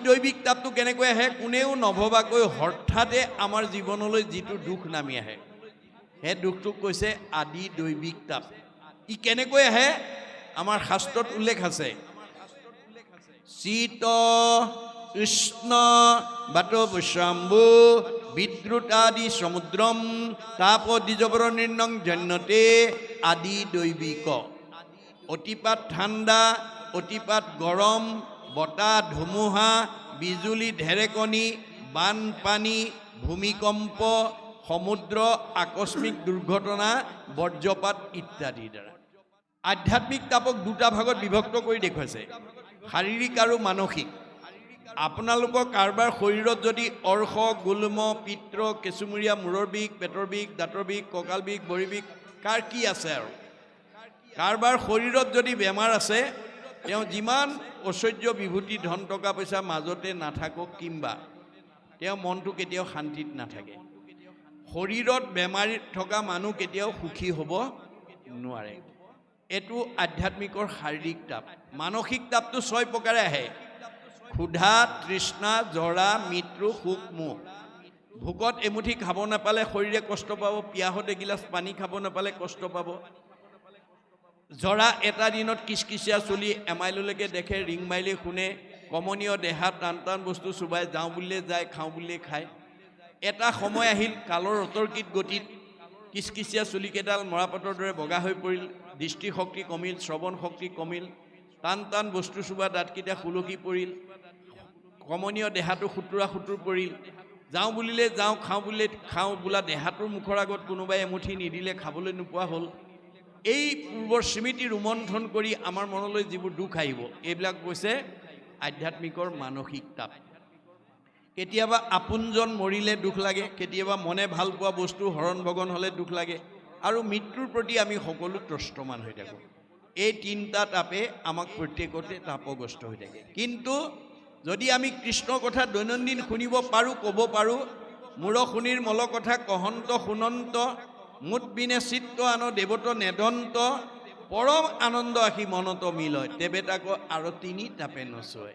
দৈবিক তাপটো কেনেকৈ আহে কোনেও নভবাকৈ হঠাতে আমাৰ জীৱনলৈ যিটো দুখ নামি আহে সেই দুখটোক কৈছে আদি দৈবিক তাপ ই কেনেকৈ আহে আমাৰ শাস্ত্ৰত উল্লেখ আছে শীত উষ্ণ বাতবশম্ভু বিদ্যুতাদি সমুদ্ৰম তাপ দ্বিজবৰ নিৰ্ণং জন্যতে আদি দৈবিক অতিপাত ঠাণ্ডা অতিপাত গৰম বতাহ ধুমুহা বিজুলী ঢেৰেকণি বানপানী ভূমিকম্প সমুদ্ৰ আকস্মিক দুৰ্ঘটনা বজ্ৰপাত ইত্যাদিৰ দ্বাৰা আধ্যাত্মিক তাপক দুটা ভাগত বিভক্ত কৰি দেখুৱাইছে শাৰীৰিক আৰু মানসিক আপোনালোকৰ কাৰোবাৰ শৰীৰত যদি অৰ্শ গুল্ম পিত্ৰ কেঁচুমূৰীয়া মূৰৰ বিষ পেটৰ বিষ দাঁতৰ বিষ কঁকাল বিষ ভৰি বিষ কাৰ কি আছে আৰু কাৰোবাৰ শৰীৰত যদি বেমাৰ আছে তেওঁ যিমান ঐশ্বৰ্য বিভূতি ধন টকা পইচা মাজতে নাথাকক কিংবা তেওঁ মনটো কেতিয়াও শান্তিত নাথাকে শৰীৰত বেমাৰ থকা মানুহ কেতিয়াও সুখী হ'ব নোৱাৰে এটো আধ্যাত্মিকৰ শাৰীৰিক তাপ মানসিক তাপটো 6 প্ৰকাৰে আহে ক্ষুধা তৃষ্ণা জৰা মৃত্যু শোক মোহ ভোকত এমুঠি খাব নাপালে শৰীৰে কষ্ট পাব পিয়াহত এগিলাচ পানী খাব নাপালে কষ্ট পাব জৰা এটা দিনত কিচকিচিয়া চলি এমাইললৈকে দেখে ৰিং মাইলে শুনে কমনীয় দেহা টান টান বস্তু চুবাই যাওঁ বুলিলে যায় খাওঁ বুলিলে খায় এটা সময় আহিল কালৰ অতৰ্কিত গতিত কিচকিচিয়া চুলিকেইডাল মৰাপাতৰ দৰে বগা হৈ পৰিল দৃষ্টিশক্তি কমিল শ্ৰৱণ শক্তি কমিল টান টান বস্তু চুবা দাঁতকেইটা খুলকি পৰিল কমনীয় দেহাটো সুতুৰা সুতুৰ পৰিল যাওঁ বুলিলে যাওঁ খাওঁ বুলিলে খাওঁ বোলা দেহাটোৰ মুখৰ আগত কোনোবাই এমুঠি নিদিলে খাবলৈ নোপোৱা হ'ল এই পূৰ্বৰ স্মৃতি ৰোমন্থন কৰি আমাৰ মনলৈ যিবোৰ দুখ আহিব এইবিলাক কৈছে আধ্যাত্মিকৰ মানসিক তাপ কেতিয়াবা আপোনজন মৰিলে দুখ লাগে কেতিয়াবা মনে ভাল পোৱা বস্তু হৰণ ভগন হ'লে দুখ লাগে আৰু মৃত্যুৰ প্ৰতি আমি সকলো ত্ৰস্তমান হৈ থাকোঁ এই তিনিটা তাপে আমাক প্ৰত্যেকতে তাপগ্ৰস্ত হৈ থাকে কিন্তু যদি আমি কৃষ্ণৰ কথা দৈনন্দিন শুনিব পাৰোঁ ক'ব পাৰোঁ মূৰ শুনিৰ মল কথা কহন্ত শুনন্ত মুঠ বিনে চিত্ত আন দেৱত নেদন্ত পৰম আনন্দ আহি মনত মিলয় তেবে তাকো আৰু তিনি তাপে নচয়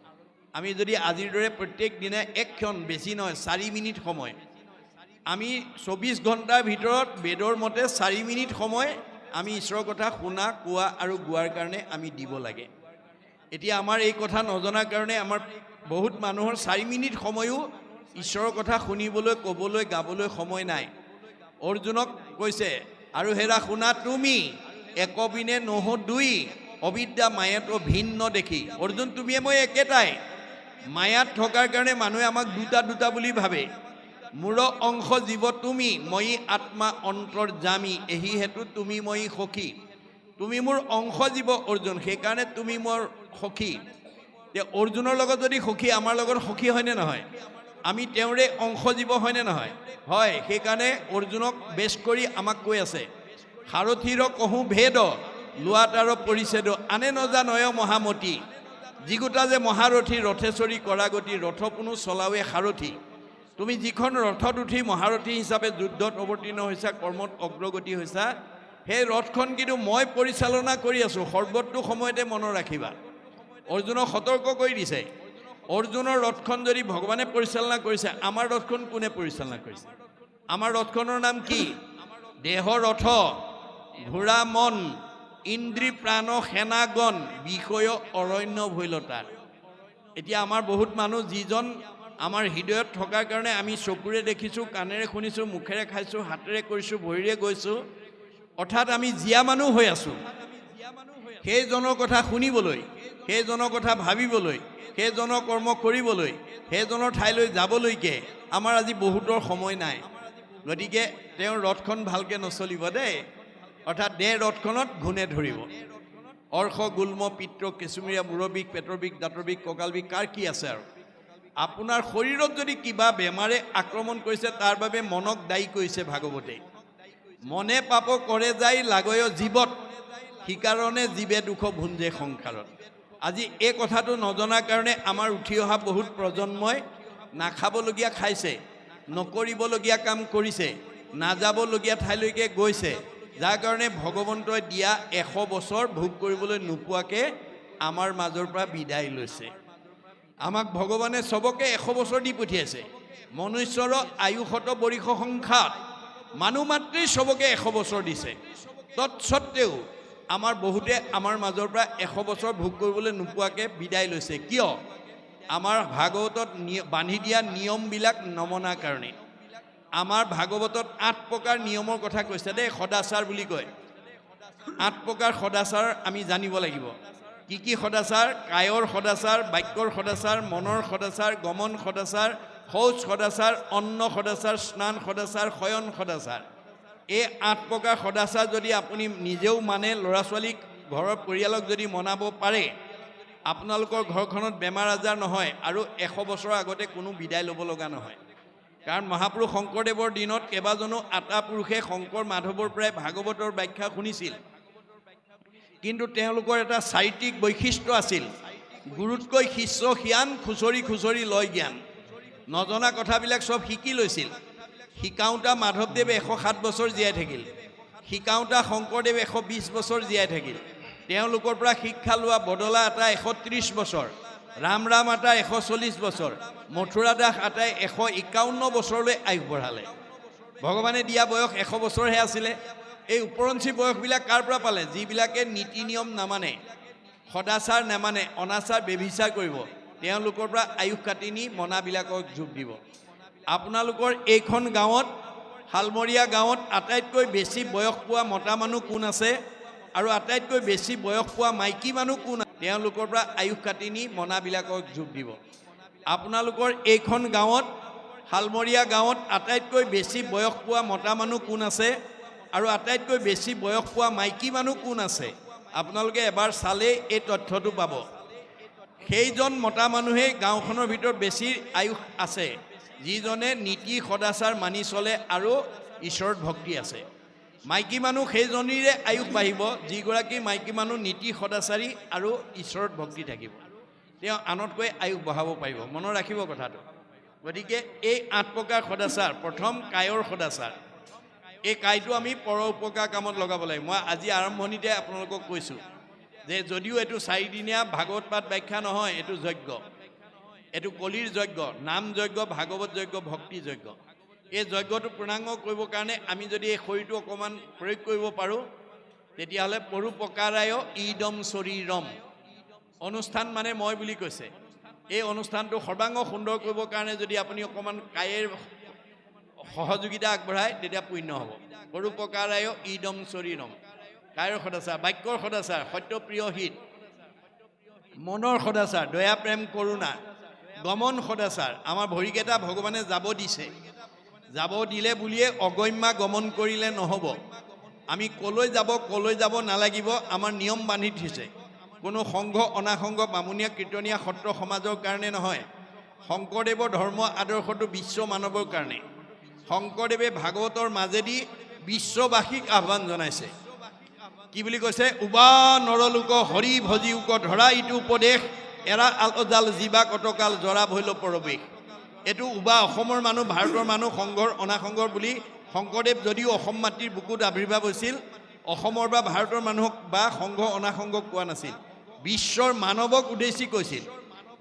আমি যদি আজিৰ দৰে প্ৰত্যেক দিনে এক ক্ষণ বেছি নহয় 4 মিনিট সময় আমি 24 ঘণ্টাৰ ভিতৰত বেদৰ মতে 4 মিনিট সময় আমি ঈশ্বৰৰ কথা শুনা কোৱা আৰু গোৱাৰ কাৰণে আমি দিব লাগে এতিয়া আমাৰ এই কথা নজনাৰ কাৰণে আমাৰ বহুত মানুহৰ 4 মিনিট সময়ও ঈশ্বৰৰ কথা শুনিবলৈ ক'বলৈ গাবলৈ সময় নাই অৰ্জুনক কৈছে আৰু হেৰা শুনা তুমি একবিনে নহ দুই অবিদ্যা মায়াত ভিন্ন দেখি অৰ্জুন তুমিয়ে মই একেটাই মায়াত থকাৰ কাৰণে মানুহে আমাক দুটা দুটা বুলি ভাবে মূৰ অংশ জীৱ তুমি মই আত্মা অন্তৰ্যামী এহি হেতু তুমি মই সখী তুমি মোৰ অংশ জীৱ অৰ্জুন সেইকাৰণে তুমি মোৰ সখী তে অৰ্জুনৰ লগত যদি সখী আমাৰ লগত সখী হয়নে নহয় আমি তেওঁৰে অংশ জীৱ হয়নে নহয় হয় সেইকাৰণে অৰ্জুনক বেছ কৰি আমাক কৈ আছে সাৰথীৰ কহু ভেদ লোৱাটাৰ পৰিছেদ আনে নজানয় মহামতী যিগোটা যে মহাৰথী ৰথেশ্বৰী কৰাগতি ৰথ কোনো চলাৱে সাৰথী তুমি যিখন ৰথত উঠি মহাৰথী হিচাপে যুদ্ধত অৱতীৰ্ণ হৈছা কৰ্মত অগ্ৰগতি হৈছা সেই ৰথখন কিন্তু মই পৰিচালনা কৰি আছোঁ সৰ্বতো সময়তে মনত ৰাখিবা অৰ্জুনক সতৰ্ক কৰি দিছে অৰ্জুনৰ ৰথখন যদি ভগৱানে পৰিচালনা কৰিছে আমাৰ ৰথখন কোনে পৰিচালনা কৰিছে আমাৰ ৰথখনৰ নাম কি দেহ ৰথ ঘোঁৰা মন ইন্দ্ৰী প্ৰাণ সেনাগণ বিষয় অৰণ্য ভৈলতা এতিয়া আমাৰ বহুত মানুহ যিজন আমাৰ হৃদয়ত থকাৰ কাৰণে আমি চকুৰে দেখিছোঁ কাণেৰে শুনিছোঁ মুখেৰে খাইছোঁ হাতেৰে কৰিছোঁ ভৰিৰে গৈছোঁ অৰ্থাৎ আমি জীয়া মানুহ হৈ আছোঁ সেইজনৰ কথা শুনিবলৈ সেইজনৰ কথা ভাবিবলৈ সেইজনৰ কৰ্ম কৰিবলৈ সেইজনৰ ঠাইলৈ যাবলৈকে আমাৰ আজি বহুতৰ সময় নাই গতিকে তেওঁৰ ৰথখন ভালকৈ নচলিব দেই অৰ্থাৎ দেহ ৰথখনত ঘূনে ধৰিব অৰ্শ গুল্ম পিত্ৰ কেঁচুমূৰীয়া মূৰৰ বিষ পেটৰ বিষ দাঁতৰ বিষ কঁকাল বিষ কাৰ কি আছে আৰু আপোনাৰ শৰীৰত যদি কিবা বেমাৰে আক্ৰমণ কৰিছে তাৰ বাবে মনক দায়ী কৰিছে ভাগৱতে মনে পাপ কৰে যায় লাগয় জীৱত সিকাৰণে জীৱে দুখ ভুঞ্জে সংসাৰত আজি এই কথাটো নজনাৰ কাৰণে আমাৰ উঠি অহা বহুত প্ৰজন্মই নাখাবলগীয়া খাইছে নকৰিবলগীয়া কাম কৰিছে নাযাবলগীয়া ঠাইলৈকে গৈছে যাৰ কাৰণে ভগৱন্তই দিয়া 100 বছৰ ভোগ কৰিবলৈ নোপোৱাকৈ আমাৰ মাজৰ পৰা বিদায় লৈছে আমাক ভগৱানে চবকে 100 বছৰ দি পঠিয়াইছে মনুষ্যৰ আয়ুষত বৰিষ সংখ্যাত মানুহ মাত্ৰেই চবকে 100 বছৰ দিছে তৎসত্ত্বেও আমাৰ বহুতে আমাৰ মাজৰ পৰা 100 বছৰ ভোগ কৰিবলৈ নোপোৱাকৈ বিদায় লৈছে কিয় আমাৰ ভাগৱতত বান্ধি দিয়া নিয়মবিলাক নমনাৰ কাৰণে আমাৰ ভাগৱতত 8 প্ৰকাৰ নিয়মৰ কথা কৈছে দেই সদাচাৰ বুলি কয় 8 প্ৰকাৰ সদাচাৰ আমি জানিব লাগিব কি সদাচাৰ কায়ৰ সদাচাৰ বাক্যৰ সদাচাৰ মনৰ সদাচাৰ গমন সদাচাৰ শৌচ সদাচাৰ অন্ন সদাচাৰ স্নান সদাচাৰ শয়ন সদাচাৰ এই 8 প্ৰকাৰ সদাচাৰ যদি আপুনি নিজেও মানে ল'ৰা ছোৱালীক ঘৰৰ পৰিয়ালক যদি মনাব পাৰে আপোনালোকৰ ঘৰখনত বেমাৰ আজাৰ নহয় আৰু 100 বছৰৰ আগতে কোনো বিদায় ল'ব লগা নহয় কাৰণ মহাপুৰুষ শংকৰদেৱৰ দিনত কেইবাজনো আটা পুৰুষে শংকৰ মাধৱৰ পৰাই ভাগৱতৰ ব্যাখ্যা শুনিছিল কিন্তু তেওঁলোকৰ এটা চাৰিত্ৰিক বৈশিষ্ট্য আছিল গুৰুতকৈ শিষ্য জ্ঞান খুচৰি লয় জ্ঞান নজনা কথাবিলাক সব শিকি লৈছিল শিকাওঁতা মাধৱদেৱে 107 বছৰ জীয়াই থাকিল শিকাওঁতা শংকৰদেৱে 120 বছৰ জীয়াই থাকিল তেওঁলোকৰ পৰা শিক্ষা লোৱা বদলা এটা 130 বছৰ ৰাম আটা 140 বছৰ মথুৰা দাস আটাই 151 বছৰলৈ আয়ুস বঢ়ালে ভগৱানে দিয়া বয়স 100 বছৰহে আছিলে এই উপৰঞ্চি বয়সবিলাক কাৰ পৰা পালে যিবিলাকে নীতি নিয়ম নামানে সদাচাৰ নামানে অনাচাৰ বেভিচাৰ কৰিব তেওঁলোকৰ পৰা আয়ুস কাটি নি মনাবিলাকক যোগ দিব আপোনালোকৰ এইখন গাঁৱত হালমৰীয়া গাঁৱত আটাইতকৈ বেছি বয়স পোৱা মতা মানুহ কোন আছে আৰু আটাইতকৈ বেছি বয়স পোৱা মাইকী মানুহ কোন তেওঁলোকৰ পৰা আয়ুস কাটি নি মনাবিলাকক যোগ দিব আপোনালোকৰ এইখন গাঁৱত হালমৰীয়া গাঁৱত আটাইতকৈ বেছি বয়স পোৱা মতা মানুহ কোন আছে আৰু আটাইতকৈ বেছি বয়স পোৱা মাইকী মানুহ কোন আছে আপোনালোকে এবাৰ চালে এই তথ্যটো পাব সেইজন মতা মানুহে গাঁওখনৰ ভিতৰত বেছি আয়ুস আছে যিজনে নীতি সদাচাৰ মানি চলে আৰু ঈশ্বৰৰ ভক্তি আছে মাইকী মানুহ সেইজনীৰে আয়ুস বাঢ়িব যিগৰাকী মাইকী মানুহ নীতি সদাচাৰী আৰু ঈশ্বৰৰ ভক্তি থাকিব তেওঁ আনতকৈ আয়ুস বঢ়াব পাৰিব মনত ৰাখিব কথাটো গতিকে এই 8 প্ৰকাৰ সদাচাৰ প্ৰথম কায়ৰ সদাচাৰ এই কায়টো আমি পৰ উপকাৰ কামত লগাব লাগে মই আজি আৰম্ভণিতে আপোনালোকক কৈছোঁ যে যদিও এইটো 4 দিনীয়া ভাগৱত পাঠ ব্যাখ্যা নহয় এইটো যজ্ঞ এইটো কলিৰ যজ্ঞ নাম যজ্ঞ ভাগৱত যজ্ঞ ভক্তি যজ্ঞ এই যজ্ঞটো পূৰ্ণাংগ কৰিবৰ কাৰণে আমি যদি এই শৰীৰটো অকণমান প্ৰয়োগ কৰিব পাৰোঁ তেতিয়াহ'লে পৰোপকাৰায় ইদম শৰীৰম অনুষ্ঠান মানে মই বুলি কৈছে এই অনুষ্ঠানটো সৰ্বাংগ সুন্দৰ কৰিবৰ কাৰণে যদি আপুনি অকণমান কায়েৰ সহযোগিতা আগবঢ়ায় তেতিয়া পুণ্য হ'ব পৰোপকাৰায় ইদম শৰীৰম কায়ৰ সদাচাৰ বাক্যৰ সদাচাৰ সত্যপ্ৰিয় হিত মনৰ সদাচাৰ দয়া প্ৰেম কৰোণা গমন সদাচাৰ আমাৰ ভৰিকেইটা ভগৱানে যাব দিছে যাব দিলে বুলিয়ে অগম্যা গমন কৰিলে নহ'ব আমি কলৈ যাব নালাগিব আমাৰ নিয়ম বান্ধি থৈছে কোনো সংঘ অনাসংঘ বামুণীয়া কীৰ্তনীয়া সত্ৰ সমাজৰ কাৰণে নহয় শংকৰদেৱৰ ধৰ্ম আদৰ্শটো বিশ্ব মানৱৰ কাৰণে শংকৰদেৱে ভাগৱতৰ মাজেদি বিশ্ববাসীক আহ্বান জনাইছে কি বুলি কৈছে উবা নৰলোক হৰি ভজিউক ধৰা ইটো উপদেশ এৰা আলজাল জীৱা কটকাল জৰা ভৈল পৰৱেশ এইটো উবা অসমৰ মানুহ ভাৰতৰ মানুহ সংঘৰ অনাসংঘৰ বুলি শংকৰদেৱ যদিও অসম মাটিৰ বুকুত আৱিৰ্ভাৱ হৈছিল অসমৰ বা ভাৰতৰ মানুহক বা সংঘ অনাসংঘক কোৱা নাছিল বিশ্বৰ মানৱক উদ্দেশ্যি কৈছিল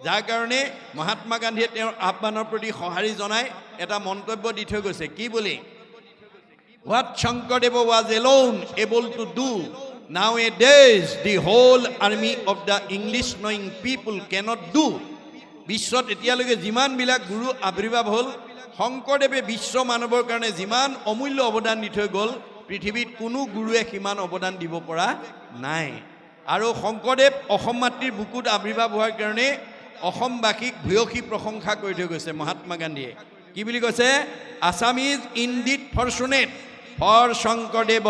যাৰ কাৰণে মহাত্মা গান্ধীয়ে তেওঁৰ আহ্বানৰ প্ৰতি সঁহাৰি জনাই এটা মন্তব্য দি থৈ গৈছে কি বুলি What Shankardev was alone able to do, nowadays the whole army of the English knowing people cannot do. বিশ্বত এতিয়ালৈকে যিমানবিলাক গুৰু আৱিৰ্ভাৱ হ'ল শংকৰদেৱে বিশ্ব মানৱৰ কাৰণে যিমান অমূল্য অৱদান দি থৈ গ'ল পৃথিৱীত কোনো গুৰুৱে সিমান অৱদান দিব পৰা নাই আৰু শংকৰদেৱ অসম মাতৃৰ বুকুত আৱিৰ্ভাৱ হোৱাৰ কাৰণে অসমবাসীক ভূয়সী প্ৰশংসা কৰি থৈ গৈছে মহাত্মা গান্ধীয়ে কি বুলি কৈছে Assam is indeed fortunate for Sankardev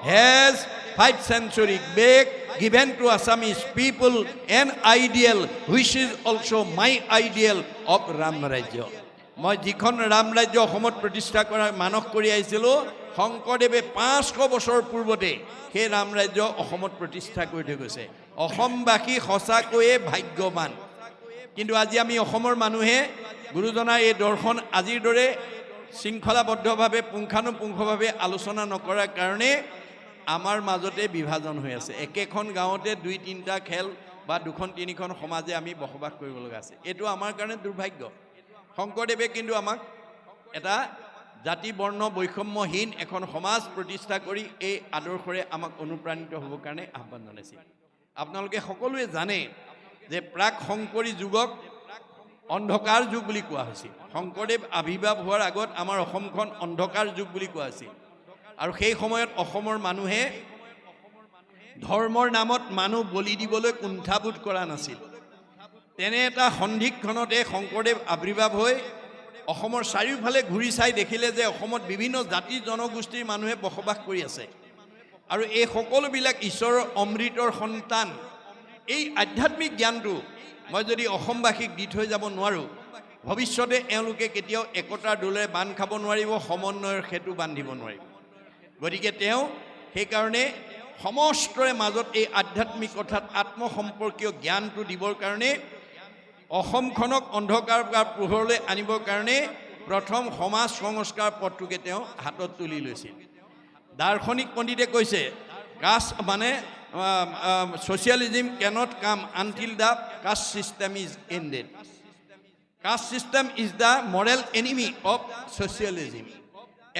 has 5 centuries back given to Assamese people an ideal which is also my ideal of Ram Rajya. মই যিখন ৰাম ৰাজ্য অসমত প্ৰতিষ্ঠা কৰা মানস কৰি আহিছিলোঁ শংকৰদেৱে 500 বছৰ পূৰ্বতে সেই ৰাম ৰাজ্য অসমত প্ৰতিষ্ঠা কৰি থৈ গৈছে অসমবাসী সঁচাকৈয়ে ভাগ্যৱান কিন্তু আজি আমি অসমৰ মানুহে গুৰুজনাৰ এই দৰ্শন আজিৰ দৰে শৃংখলাবদ্ধভাৱে পুংখানুপুংখভাৱে আলোচনা নকৰাৰ কাৰণে আমাৰ মাজতে বিভাজন হৈ আছে একেখন গাঁৱতে 2-3টা খেল বা দুখন তিনিখন সমাজে আমি বসবাস কৰিব লগা আছে। এইটো আমাৰ কাৰণে দুৰ্ভাগ্য। শংকৰদেৱে কিন্তু আমাক এটা জাতি বৰ্ণ বৈষম্যহীন এখন সমাজ প্ৰতিষ্ঠা কৰি এই আদৰ্শৰে আমাক অনুপ্ৰাণিত হ'বৰ কাৰণে আহ্বান জনাইছিল। আপোনালোকে সকলোৱে জানে যে প্ৰাক শংকৰী যুগক অন্ধকাৰ যুগ বুলি কোৱা হৈছিল। শংকৰদেৱ আৱিৰ্ভাৱ হোৱাৰ আগত আমাৰ অসমখন অন্ধকাৰ যুগ বুলি কোৱা হৈছিল। আৰু সেই সময়ত অসমৰ মানুহে ধৰ্মৰ নামত মানুহ বলি দিবলৈ কুণ্ঠাবোধ কৰা নাছিল। তেনে এটা সন্ধিক্ষণতে শংকৰদেৱ আৱিৰ্ভাৱ হৈ অসমৰ চাৰিওফালে ঘূৰি চাই দেখিলে যে অসমত বিভিন্ন জাতি জনগোষ্ঠীৰ মানুহে বসবাস কৰি আছে আৰু এই সকলোবিলাক ঈশ্বৰৰ অমৃতৰ সন্তান। এই আধ্যাত্মিক জ্ঞানটো মই যদি অসমবাসীক দি থৈ যাব নোৱাৰোঁ, ভৱিষ্যতে এওঁলোকে কেতিয়াও একতাৰ দোলেৰে বান্ধ খাব নোৱাৰিব, সমন্বয়ৰ সেতু বান্ধিব নোৱাৰিব। গতিকে তেওঁ সেইকাৰণে সমস্তৰে মাজত এই আধ্যাত্মিক অৰ্থাৎ আত্মসম্পৰ্কীয় জ্ঞানটো দিবৰ কাৰণে অসমখনক অন্ধকাৰ বা পোহৰলৈ আনিবৰ কাৰণে প্ৰথম সমাজ সংস্কাৰ পথটোকে তেওঁ হাতত তুলি লৈছিল। দাৰ্শনিক পণ্ডিতে কৈছে কাষ্ট মানে socialism cannot come until the caste system is ended. Caste system is the moral enemy of socialism.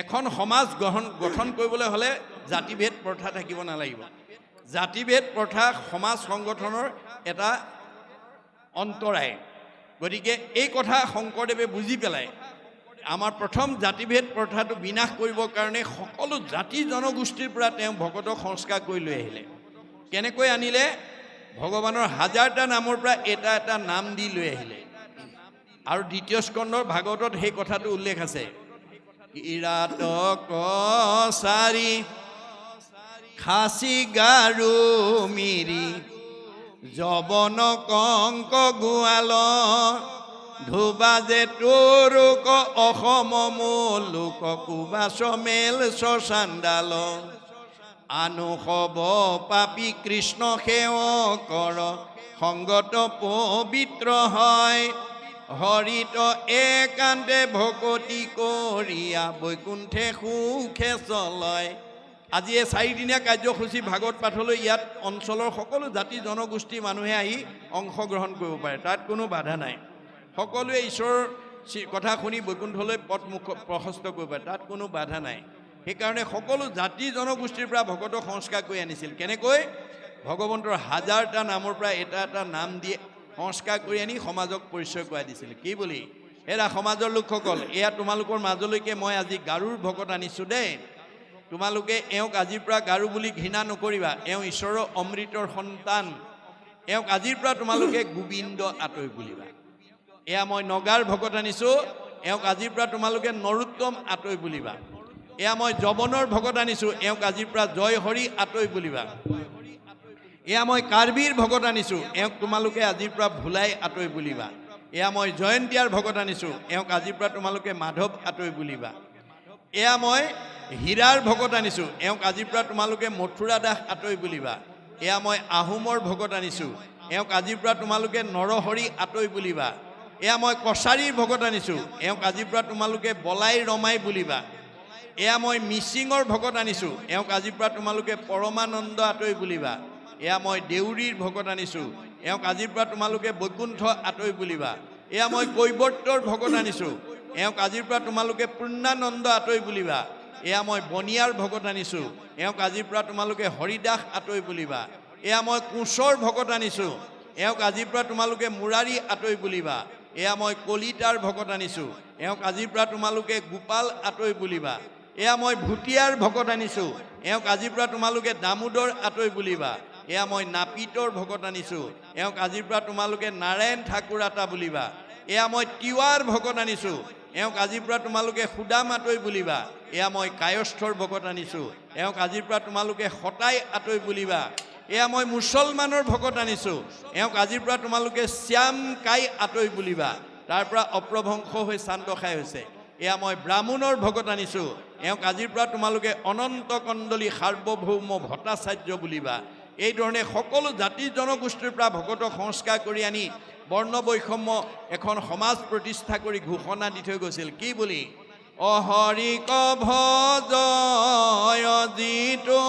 এখন সমাজ গঠন কৰিবলৈ হ'লে জাতিভেদ প্ৰথা থাকিব নালাগিব। জাতিভেদ প্ৰথা সমাজ সংগঠনৰ এটা অন্তৰায়। গতিকে এই কথা শংকৰদেৱে বুজি পেলাই আমাৰ প্ৰথম জাতিভেদ প্ৰথাটো বিনাশ কৰিবৰ কাৰণে সকলো জাতি জনগোষ্ঠীৰ পৰা তেওঁ ভকতক সংস্কাৰ কৰি লৈ আহিলে। কেনেকৈ আনিলে? ভগৱানৰ হাজাৰটা নামৰ পৰা এটা এটা নাম দি লৈ আহিলে। আৰু দ্বিতীয় স্কন্ধৰ ভাগৱতত সেই কথাটো উল্লেখ আছে। কিৰাত কছাৰী খাচী গাৰো মিৰি যবন কংক গোৱাল ধুবাজে তোৰুক অসম মূলোক কুবাচ মেল চাণ্ডাল আনু হব পাপী কৃষ্ণ সেৱ কৰ সংগত পবিত্ৰ হয় হৰিত একান্তে ভকতি কৰিয়া বৈকুণ্ঠে সুখে চলয়। আজি এই চাৰিদিনীয়া কাৰ্যসূচী ভাগৱত পাঠলৈ ইয়াত অঞ্চলৰ সকলো জাতি জনগোষ্ঠীৰ মানুহে আহি অংশগ্ৰহণ কৰিব পাৰে, তাত কোনো বাধা নাই। সকলোৱে ঈশ্বৰৰ কথা শুনি বৈকুণ্ঠলৈ পথ মুখ প্ৰশস্ত কৰিব পাৰে, তাত কোনো বাধা নাই। সেইকাৰণে সকলো জাতি জনগোষ্ঠীৰ পৰা ভকতক সংস্কাৰ কৰি আনিছিল। কেনেকৈ? ভগৱন্তৰ হাজাৰটা নামৰ পৰা এটা এটা নাম দি সংস্কাৰ কৰি আনি সমাজক পৰিচয় কৰাই দিছিল। কি বুলি? এৰা সমাজৰ লোকসকল, এয়া তোমালোকৰ মাজলৈকে মই আজি গাৰুৰ ভকত আনিছোঁ দেই। তোমালোকে এওঁক আজিৰ পৰা গাৰু বুলি ঘৃণা নকৰিবা, এওঁ ঈশ্বৰৰ অমৃতৰ সন্তান। এওঁক আজিৰ পৰা তোমালোকে গোবিন্দ আঁতৰি বুলিবা। এয়া মই নগাৰ ভকত আনিছোঁ, এওঁক আজিৰ পৰা তোমালোকে নৰোত্তম আঁতৰি বুলিবা। এয়া মই যৱনৰ ভকত আনিছোঁ, এওঁক আজিৰ পৰা জয় হৰি আঁতৰি বুলিবা। এয়া মই কাৰ্বিৰ ভকত আনিছোঁ, এওঁক তোমালোকে আজিৰ পৰা ভোলাই আঁতৰি বুলিবা। এয়া মই জয়ন্তীয়াৰ ভকত আনিছোঁ, এওঁক আজিৰ পৰা তোমালোকে মাধৱ আঁতৰি বুলিবা। এয়া মই হীৰাৰ ভকত আনিছোঁ, এওঁক আজিৰ পৰা তোমালোকে মথুৰা দাস আঁতৰি বুলিবা। এয়া মই আহোমৰ ভকত আনিছোঁ, এওঁক আজিৰ পৰা তোমালোকে নৰহৰি আঁতৰি বুলিবা। এয়া মই কছাৰীৰ ভকত আনিছোঁ, এওঁক আজিৰ পৰা তোমালোকে বলাই ৰমাই বুলিবা। এয়া মই মিচিঙৰ ভকত আনিছোঁ, এওঁক আজিৰ পৰা তোমালোকে পৰমানন্দ আঁতৰি বুলিবা। এয়া মই দেউৰীৰ ভকত আনিছোঁ, এওঁক আজিৰ পৰা তোমালোকে বৈকুণ্ঠ আঁতৰি বুলিবা। এয়া মই কৈৱৰ্তৰ ভকত আনিছোঁ, এওঁক আজিৰ পৰা তোমালোকে পূৰ্ণানন্দ আঁতৰি বুলিবা। এয়া মই বনিয়াৰ ভকত আনিছোঁ, এওঁক আজিৰ পৰা তোমালোকে হৰিদাস আঁতৰি বুলিবা। এয়া মই কোঁচৰ ভকত আনিছোঁ, এওঁক আজিৰ পৰা তোমালোকে মুৰাৰী আঁতৰি বুলিবা। এয়া মই কলিতাৰ ভকত আনিছোঁ, এওঁক আজিৰ পৰা তোমালোকে গোপাল আঁতৰি বুলিবা। এয়া মই ভুটীয়াৰ ভকত আনিছোঁ, এওঁক আজিৰ পৰা তোমালোকে দামোদৰ আঁতৰি বুলিবা। এয়া মই নাপিতৰ ভকত আনিছোঁ, এওঁক আজিৰ পৰা তোমালোকে নাৰায়ণ ঠাকুৰ আতা বুলিবা। এয়া মই তিৱাৰ ভকত আনিছোঁ, এওঁক আজিৰ পৰা তোমালোকে সুদাম আঁতৰি বুলিবা। এয়া মই কায়স্থৰ ভকত আনিছোঁ, এওঁক আজিৰ পৰা তোমালোকে সতাই আঁতৰি বুলিবা। এয়া মই মুছলমানৰ ভকত আনিছোঁ, এওঁক আজিৰ পৰা তোমালোকে শ্যাম কাই আঁতৰি বুলিবা। তাৰ পৰা অপ্ৰভংশ হৈ চান্দ খাই হৈছে। এয়া মই ব্ৰাহ্মণৰ ভকত আনিছোঁ, এওঁক আজিৰ পৰা তোমালোকে অনন্ত কণ্ডলী সাৰ্বভৌম ভট্টাচাৰ্য বুলিবা। এইধৰণে সকলো জাতি জনগোষ্ঠীৰ পৰা ভকতক সংস্কাৰ কৰি আনি বৰ্ণ বৈষম্য এখন সমাজ প্ৰতিষ্ঠা কৰি ঘোষণা দি থৈ গৈছিল। কি বুলি? অহৰিক ভজয় যিটো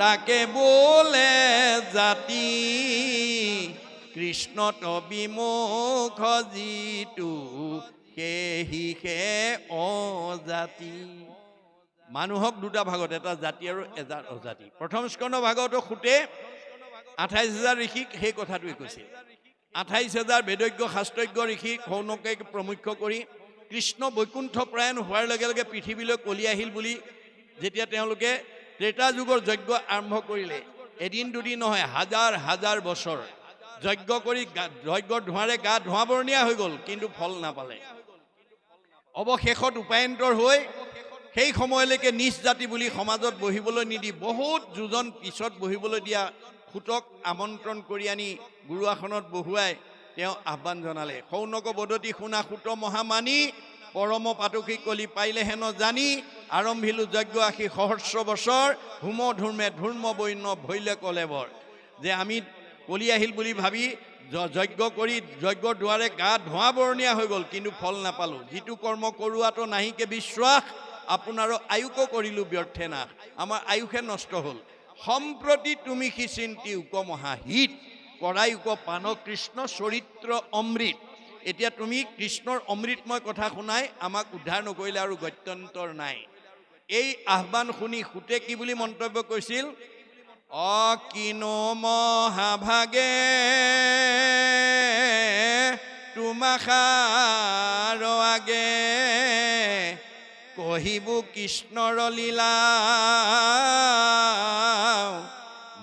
তাকে বোলে জাতি কৃষ্ণত বিমুখ যিটো সেহিহে অজাতি। মানুহক দুটা ভাগত, এটা জাতি আৰু এটা অজাতি। প্ৰথম স্কন্ধ ভাগৱতৰ সুতে 28,000 ঋষিক সেই কথাটোৱে কৈছিল। 28,000 বেদজ্ঞ শাস্ত্ৰজ্ঞ ঋষিক সৌনকে প্ৰমুখ্য কৰি কৃষ্ণ বৈকুণ্ঠ প্ৰায়ণ হোৱাৰ লগে লগে পৃথিৱীলৈ কলি আহিল বুলি যেতিয়া তেওঁলোকে ত্ৰেতা যুগৰ যজ্ঞ আৰম্ভ কৰিলে, এদিন দুদিন নহয়, হাজাৰ হাজাৰ বছৰ যজ্ঞ কৰি যজ্ঞৰ ধোঁৱাৰে গা ধোঁৱাবৰণীয়া হৈ গ'ল, কিন্তু ফল নাপালে। অৱশেষত উপায়ন্তৰ হৈ সেই সময়লৈকে নিজ জাতি বুলি সমাজত বহিবলৈ নিদি বহুত যোজন পিছত বহিবলৈ দিয়া সুতক আমন্ত্ৰণ কৰি আনি গুৰু আসনত বহুৱাই তেওঁ আহ্বান জনালে। সৌনক বদতি শুনা সুত মহামানী, পৰম পাতকী কলি পাইলে হেন জানি, আৰম্ভিলো যজ্ঞ আশী সহস্ৰ বছৰ, হোম ধূৰ্মে ধূৰ্ম বৈন্য ভৈলে কলেবৰ। যে আমি কলি আহিল বুলি ভাবি যজ্ঞ কৰি যজ্ঞৰ দুৱাৰে গা ধোঁৱাবৰণীয়া হৈ গ'ল, কিন্তু ফল নাপালোঁ। যিটো কৰ্ম কৰোৱাটো নাহিকে বিশ্বাস, আপোনাৰো আয়ুকো কৰিলোঁ ব্যৰ্থে নাশ। আমাৰ আয়ুষে নষ্ট হ'ল। সম্প্ৰতি তুমি সি চিন্তি উক মহাহিত, কৰাই উক পান কৃষ্ণ চৰিত্ৰ অমৃত। এতিয়া তুমি কৃষ্ণৰ অমৃতময় কথা শুনাই আমাক উদ্ধাৰ নকৰিলে আৰু গত্যন্তৰ নাই। এই আহ্বান শুনি সুতে কি বুলি মন্তব্য কৰিছিল? অকিনো মহাভাগে তোমাখাৰ আগে, কহিবু কৃষ্ণৰ লীলা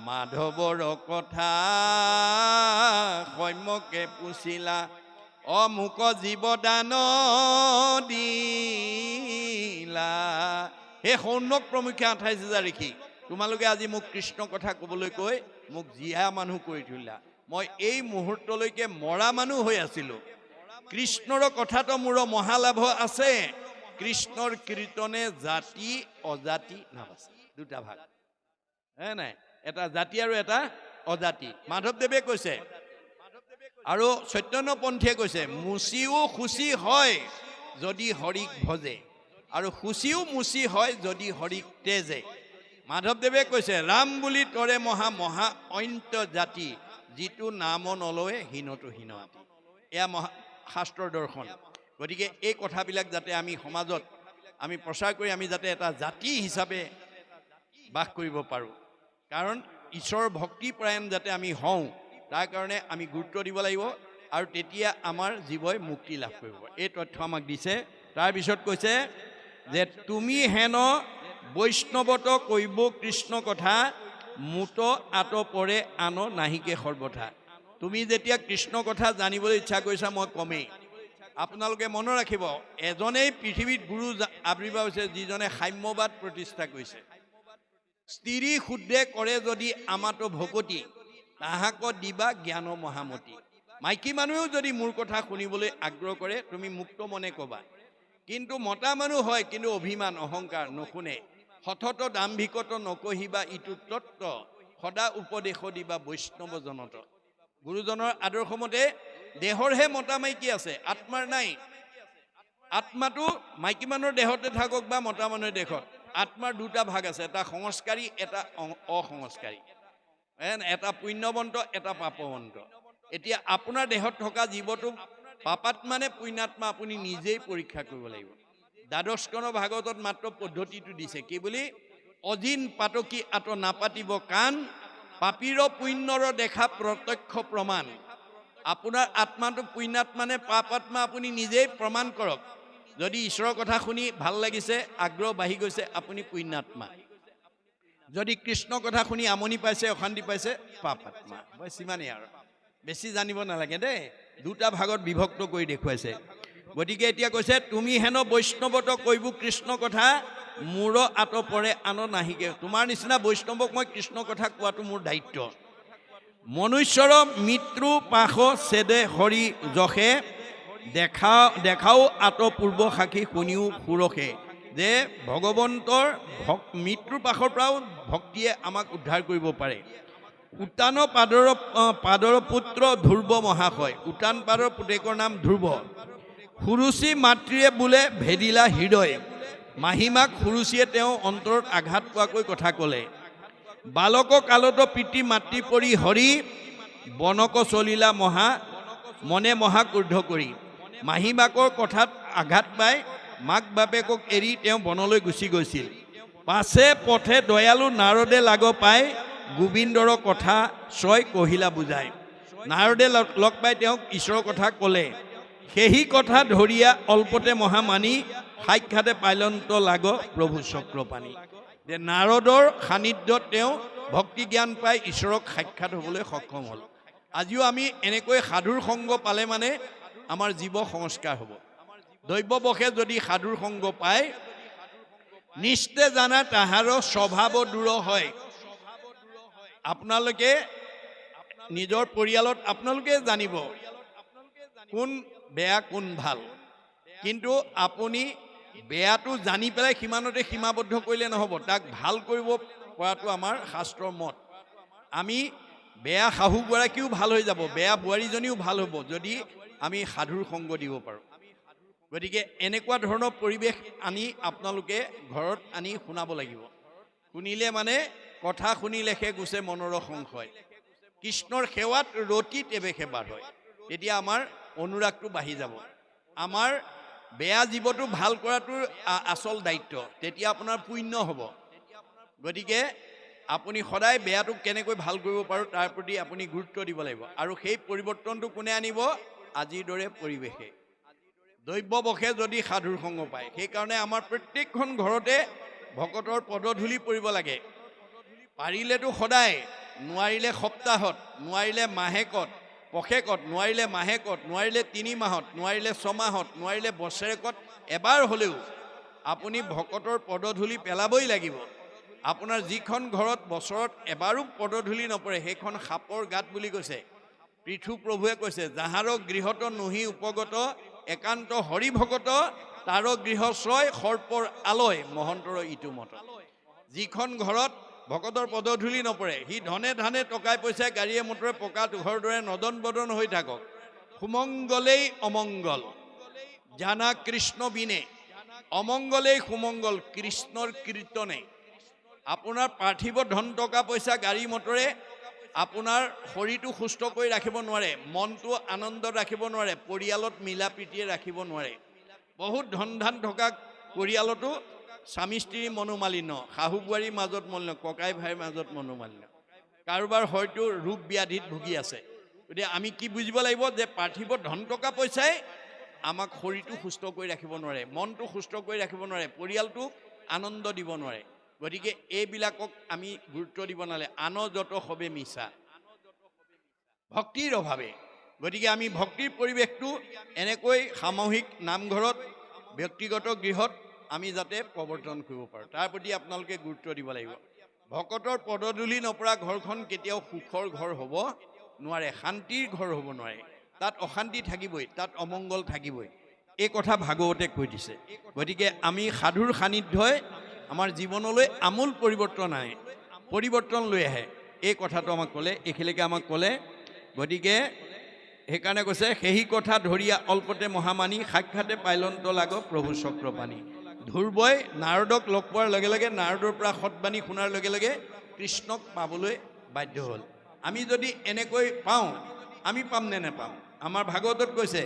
মাধৱৰ কথা সম্যকে পুছিলা, অমুক জীৱদান দিলা। হে সৌনক প্ৰমুখ্যে 28,000 ঋষি, তোমালোকে আজি মোক কৃষ্ণ কথা ক'বলৈ কৈ মোক জীয়া মানুহ কৰি তুলিলা। মই এই মুহূৰ্তলৈকে মৰা মানুহ হৈ আছিলোঁ। কৃষ্ণৰ কথাটো মোৰ মহালাভ আছে। কৃষ্ণৰ কীৰ্তনে জাতি অজাতি নাম আছে, দুটা ভাগ, হে নাই? এটা জাতি আৰু এটা অজাতি। মাধৱদেৱে কৈছে আৰু চৈতন্যপন্থীয়ে কৈছে, মুচিও শুচি হয় যদি হৰিক ভজে, আৰু শুচিও মুচি হয় যদি হৰিক তেজে। মাধৱদেৱে কৈছে, ৰাম বুলি তৰে মহা মহা অন্ত জাতি, যিটো নাম নলয়ে হীনতো হীন আতি। এয়া শাস্ত্ৰৰ দৰ্শন। গতিকে এই কথাবিলাক যাতে আমি সমাজত আমি প্ৰচাৰ কৰি আমি যাতে এটা জাতি হিচাপে বাস কৰিব পাৰোঁ, কাৰণ ঈশ্বৰৰ ভক্তিপৰায়ণ যাতে আমি হওঁ, তাৰ কাৰণে আমি গুৰুত্ব দিব লাগিব, আৰু তেতিয়া আমাৰ জীৱই মুক্তি লাভ কৰিব। এই তথ্য আমাক দিছে। তাৰপিছত কৈছে যে তুমি হেন বৈষ্ণৱত কৈব কৃষ্ণ কথা, মুত আত পৰে আন নাহিকে সৰ্বথা। তুমি যেতিয়া কৃষ্ণ কথা জানিবলৈ ইচ্ছা কৰিছা, মই কমেই। আপোনালোকে মনত ৰাখিব, এজনেই পৃথিৱীত গুৰু আৱিৰ্ভাৱ হৈছে যিজনে সাম্যবাদ প্ৰতিষ্ঠা কৰিছে। স্ত্ৰী শুদ্ধে কৰে যদি আমাতো ভকতি, তাহাক দিবা জ্ঞান মহামতি। মাইকী মানুহেও যদি মোৰ কথা শুনিবলৈ আগ্ৰহ কৰে, তুমি মুক্ত মনে ক'বা। কিন্তু মতা মানুহ হয়, কিন্তু অভিমান অহংকাৰ নুশুনে। সতত দাম্ভিকত নকহিবা ইটো তত্ত্ব, সদা উপদেশ দিবা বৈষ্ণৱ জনত। গুৰুজনৰ আদৰ্শমতে দেহৰহে মতা মাইকী আছে, আত্মাৰ নাই। আত্মাটো মাইকী মানুহৰ দেহতে থাকক বা মতা মানুহৰ দেহত, আত্মাৰ দুটা ভাগ আছে, এটা সংস্কাৰী এটা অসংস্কাৰী, এটা পুণ্যৱন্ত এটা পাপৱন্ত। এতিয়া আপোনাৰ দেহত থকা জীৱটো পাপাত্মা নে পুণ্যাত্মা আপুনি নিজেই পৰীক্ষা কৰিব লাগিব। দ্বাদশ স্কন্ধ ভাগৱতত মাত্ৰ পদ্ধতিটো দিছে, কি বুলি? অজিন পাতকী আত নাপাতিব কাণ, পাপীৰ পুণ্যৰ দেখা প্ৰত্যক্ষ প্ৰমাণ। আপোনাৰ আত্মাটো পুণ্যাত্মা নে পাপাত্মা আপুনি নিজেই প্ৰমাণ কৰক। যদি ঈশ্বৰৰ কথা শুনি ভাল লাগিছে, আগ্ৰহ বাঢ়ি গৈছে, আপুনি পুণ্যাত্মা। যদি কৃষ্ণ কথা শুনি আমনি পাইছে, অশান্তি পাইছে, পাপাত্মা। বছ ইমানেই আৰু, বেছি জানিব নালাগে দেই। দুটা ভাগত বিভক্ত কৰি দেখুৱাইছে। গতিকে এতিয়া কৈছে, তুমি হেন বৈষ্ণৱত কৈবো কৃষ্ণ কথা, মূৰ আত পৰে আন নাহিকে। তোমাৰ নিচিনা বৈষ্ণৱক মই কৃষ্ণ কথা কোৱাটো মোৰ দায়িত্ব। মনুষ্যৰ মৃত্যু পাশ ছেদে হৰি যশে, দেখাও আত পূৰ্ব সাক্ষী শুনিও সুৰসে। যে ভগৱন্তৰ মৃত্যুৰ পাশৰ পৰাও ভক্তিয়ে আমাক উদ্ধাৰ কৰিব পাৰে। উত্তান পাদৰ পুত্ৰ ধ্ৰুৱ মহাশয়। উত্তান পাদৰ পুতেকৰ নাম ধ্ৰুৱ। সুৰুচি মাতৃয়ে বোলে ভেদিলা হৃদয়, মাহীমাক সুৰুচিয়ে তেওঁ অন্তৰত আঘাত পোৱাকৈ কথা ক'লে। বালক কালত পিতৃ মাতৃ পৰি হৰি, বনক চলিলা মনে মহাকুৰ্ধ কৰি। মাহী মাকৰ কথাত আঘাত পাই মাক বাপেকক এৰি তেওঁ বনলৈ গুচি গৈছিল। পাছে পথে দয়ালু নাৰদে লাগ পাই গোবিন্দৰ কথা ছয় কহিলা বুজাই। নাৰদে লগ পাই তেওঁক ঈশ্বৰৰ কথা ক'লে। সেই কথা ধৰিয়া অল্পতে মহামানী সাক্ষাতে পাইলন্ত লাগ প্ৰভু চক্ৰপাণী। যে নাৰদৰ সান্নিধ্যত তেওঁ ভক্তি জ্ঞান পাই ঈশ্বৰক সাক্ষাৎ হ'বলৈ সক্ষম হ'ল। আজিও আমি এনেকৈ সাধুৰ সংগ পালে মানে আমাৰ জীৱ সংস্কাৰ হ'ব। দৈৱবশে যদি সাধুৰ সংগ পায় নিশ্চয় জানা তাহাৰ স্বভাৱ দূৰ হয়। আপোনালোকে নিজৰ পৰিয়ালত আপোনালোকে জানিব কোন বেয়া কোন ভাল, কিন্তু আপুনি বেয়াটো জানি পেলাই সিমানতে সীমাবদ্ধ কৰিলে নহ'ব, তাক ভাল কৰিব পৰাটো আমাৰ শাস্ত্ৰৰ মত। আমি বেয়া শাহুগৰাকীও ভাল হৈ যাব, বেয়া বোৱাৰীজনীও ভাল হ'ব যদি আমি সাধুৰ সংগ দিব পাৰোঁ। গতিকে এনেকুৱা ধৰণৰ পৰিৱেশ আনি আপোনালোকে ঘৰত আনি শুনাব লাগিব। শুনিলে মানে কথা শুনিলেহে গুচে মনৰ সংশয়। কৃষ্ণৰ সেৱাত ৰতি তেবে সেৱাৰ হয়, তেতিয়া আমাৰ অনুৰাগটো বাঢ়ি যাব। আমাৰ বেয়া জীৱটো ভাল কৰাটো আচল দায়িত্ব, তেতিয়া আপোনাৰ পুণ্য হ'ব। গতিকে আপুনি সদায় বেয়াটোক কেনেকৈ ভাল কৰিব পাৰোঁ তাৰ প্ৰতি আপুনি গুৰুত্ব দিব লাগিব। আৰু সেই পৰিৱৰ্তনটো কোনে আনিব? আজিৰ দৰে পৰিৱেশে। দৈৱবশে যদি সাধুৰ সংগ পায়, সেইকাৰণে আমাৰ প্ৰত্যেকখন ঘৰতে ভকতৰ পদধূলি পৰিব লাগে। পাৰিলেতো সদায়, নোৱাৰিলে সপ্তাহত, নোৱাৰিলে মাহেকত পষেকত, নোৱাৰিলে মাহেকত, নোৱাৰিলে 3 মাহত, নোৱাৰিলে 6 মাহত, নোৱাৰিলে বছৰেকত এবাৰ হ'লেও আপুনি ভকতৰ পদধূলি পেলাবই লাগিব। আপোনাৰ যিখন ঘৰত বছৰত এবাৰো পদধূলি নপৰে সেইখন সাপৰ গাত বুলি কৈছে। পৃথু প্ৰভুৱে কৈছে, যাহাৰ গৃহত নহি উপগত একান্ত হৰি ভকত, তাৰ গৃহ ছয় সৰ্পৰ আলয় মহন্তৰ ইটো মত। যিখন ঘৰত ভকতৰ পদধূলি নপৰে সি ধনে ধানে টকাই পইচাই গাড়ীয়ে মটৰে পকা ঘৰ দৰে নদন বদন হৈ থাকক, সুমংগলেই অমংগল জানা কৃষ্ণ বিনে। অমংগলেই সুমংগল কৃষ্ণৰ কীৰ্তনে। আপোনাৰ পাৰ্থিৱ ধন টকা পইচা গাড়ী মটৰে আপোনাৰ শৰীৰটো সুস্থ কৰি ৰাখিব নোৱাৰে, মনটো আনন্দত ৰাখিব নোৱাৰে, পৰিয়ালত মিলা প্ৰীতিয়ে ৰাখিব নোৱাৰে। বহুত ধন ধান থকা পৰিয়ালতো স্বামী স্ত্ৰীৰ মনোমালিন্য, শাহু বোৱাৰীৰ মাজত মলিন্য, ককাই ভাইৰ মাজত মনোমালিন্য, কাৰোবাৰ হয়তো ৰোগ ব্যাধিত ভুগি আছে। গতিকে আমি কি বুজিব লাগিব যে পাৰ্থিৱ ধন টকা পইচাই আমাক শৰীৰটো সুস্থ কৰি ৰাখিব নোৱাৰে, মনটো সুস্থ কৰি ৰাখিব নোৱাৰে, পৰিয়ালটোক আনন্দ দিব নোৱাৰে। গতিকে এইবিলাকক আমি গুৰুত্ব দিব নালাগে। আন যত হবে মিছা ভক্তিৰ অভাৱে। গতিকে আমি ভক্তিৰ পৰিৱেশটো এনেকৈ সামূহিক নামঘৰত, ব্যক্তিগত গৃহত আমি যাতে প্ৰৱৰ্তন কৰিব পাৰোঁ তাৰ প্ৰতি আপোনালোকে গুৰুত্ব দিব লাগিব। ভকতৰ পদধূলি নপৰা ঘৰখন কেতিয়াও সুখৰ ঘৰ হ'ব নোৱাৰে, শান্তিৰ ঘৰ হ'ব নোৱাৰে। তাত অশান্তি থাকিবই, তাত অমংগল থাকিবই। এই কথা ভাগৱতে কৈ দিছে। গতিকে আমি সাধুৰ সান্নিধ্যই আমাৰ জীৱনলৈ আমূল পৰিৱৰ্তন লৈ আহে। এই কথাটো আমাক ক'লে, এইখিনিকে আমাক ক'লে। গতিকে সেইকাৰণে কৈছে, সেই কথা ধৰিয়া অল্পতে মহামানী সাক্ষাতে পাইলন্ত লাগ প্ৰভু চক্ৰপাণী। ধ্ৰুৱই নাৰদক লগ পোৱাৰ লগে লগে, নাৰদৰ পৰা সৎবাণী শুনাৰ লগে লগে কৃষ্ণক পাবলৈ বাধ্য হ'ল। আমি যদি এনেকৈ পাওঁ, আমি পাম নে নেপাম? আমাৰ ভাগৱতত কৈছে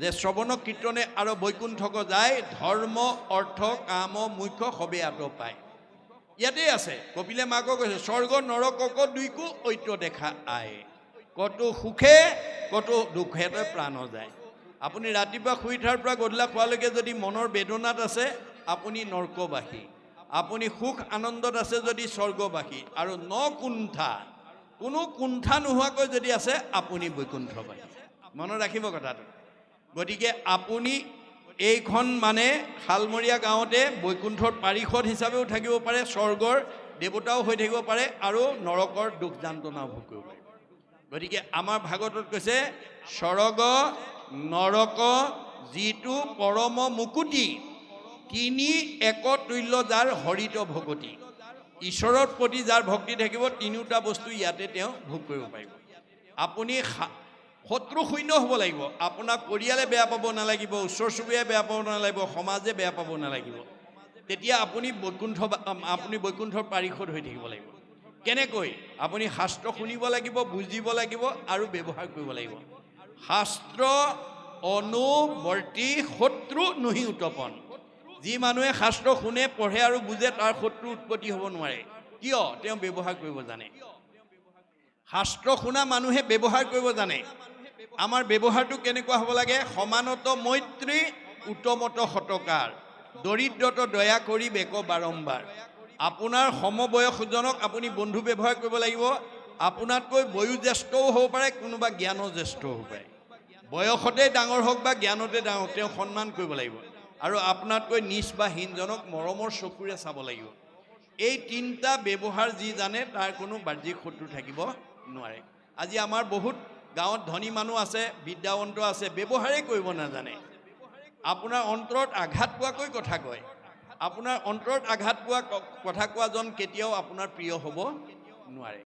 যে শ্ৰৱণ কীৰ্তনে আৰু বৈকুণ্ঠক যায়, ধৰ্ম অৰ্থ কাম মুখ্য সবে আত পায়। ইয়াতে আছে, কপিলে মাকক কৈছে, স্বৰ্গ নৰকক দুইকো ঐক্য দেখা আয়, কতো সুখে কতো দুখেতে প্ৰাণ যায়। আপুনি ৰাতিপুৱা শুই উঠাৰ পৰা গধূলা খোৱালৈকে যদি মনৰ বেদনাত আছে আপুনি নৰকবাসী, আপুনি সুখ আনন্দত আছে যদি স্বৰ্গবাসী, আৰু কোনো কুণ্ঠা নোহোৱাকৈ যদি আছে আপুনি বৈকুণ্ঠবাসী। মনত ৰাখিব কথাটো। গতিকে আপুনি এইখন মানে শালমৰীয়া গাঁৱতে বৈকুণ্ঠৰ পাৰিষদ হিচাপেও থাকিব পাৰে, স্বৰ্গৰ দেৱতাও হৈ থাকিব পাৰে, আৰু নৰকৰ দুখ যান্ত্ৰণাও ভোগ কৰিব পাৰে। গতিকে আমাৰ ভাগৱতত কৈছে, স্বৰ্গ নৰক যিটো পৰম মুকুতি, তিনি একতুল্য যাৰ হৰিত ভকতি। ঈশ্বৰৰ প্ৰতি যাৰ ভক্তি থাকিব তিনিওটা বস্তু ইয়াতে তেওঁ ভোগ কৰিব পাৰিব। আপুনি শত্ৰু শূন্য হ'ব লাগিব। আপোনাক পৰিয়ালে বেয়া পাব নালাগিব, ওচৰ চুবুৰীয়াই বেয়া পাব নালাগিব, সমাজে বেয়া পাব নালাগিব। তেতিয়া আপুনি বৈকুণ্ঠৰ পাৰিষদ হৈ থাকিব লাগিব। কেনেকৈ আপুনি শাস্ত্ৰ শুনিব লাগিব, বুজিব লাগিব আৰু ব্যৱহাৰ কৰিব লাগিব। শাস্ত্ৰ অনুবৰ্তী শত্ৰু নহি উত্তপন। যি মানুহে শাস্ত্ৰ শুনে, পঢ়ে আৰু বুজে তাৰ শত্ৰু উৎপত্তি হ'ব নোৱাৰে। কিয়? তেওঁ ব্যৱহাৰ কৰিব জানে। শাস্ত্ৰ শুনা মানুহে ব্যৱহাৰ কৰিব জানে। আমাৰ ব্যৱহাৰটো কেনেকুৱা হ'ব লাগে? সমানত মৈত্ৰী, উত্তমত সতকাৰ, দৰিদ্ৰত দয়া কৰি বেক বাৰম্বাৰ। আপোনাৰ সমবয়সজনক আপুনি বন্ধু ব্যৱহাৰ কৰিব লাগিব। আপোনাতকৈ বয়োজ্যেষ্ঠও হ'ব পাৰে, কোনোবা জ্ঞানজ্যেষ্ঠও হ'ব পাৰে। বয়সতে ডাঙৰ হওক বা জ্ঞানতে ডাঙৰ হওক, তেওঁ সন্মান কৰিব লাগিব। আৰু আপোনাতকৈ নিচ বা হীনজনক মৰমৰ চকুৰে চাব লাগিব। এই তিনিটা ব্যৱহাৰ যি জানে তাৰ কোনো বাহ্যিক শত্ৰু থাকিব নোৱাৰে। আজি আমাৰ বহুত গাঁৱত ধনী মানুহ আছে, বিদ্যাৱন্ত আছে, ব্যৱহাৰেই কৰিব নাজানে। আপোনাৰ অন্তৰত আঘাত পোৱাকৈ কথা কয়। আপোনাৰ অন্তৰত আঘাত পোৱা কথা কোৱাজন কেতিয়াও আপোনাৰ প্ৰিয় হ'ব নোৱাৰে।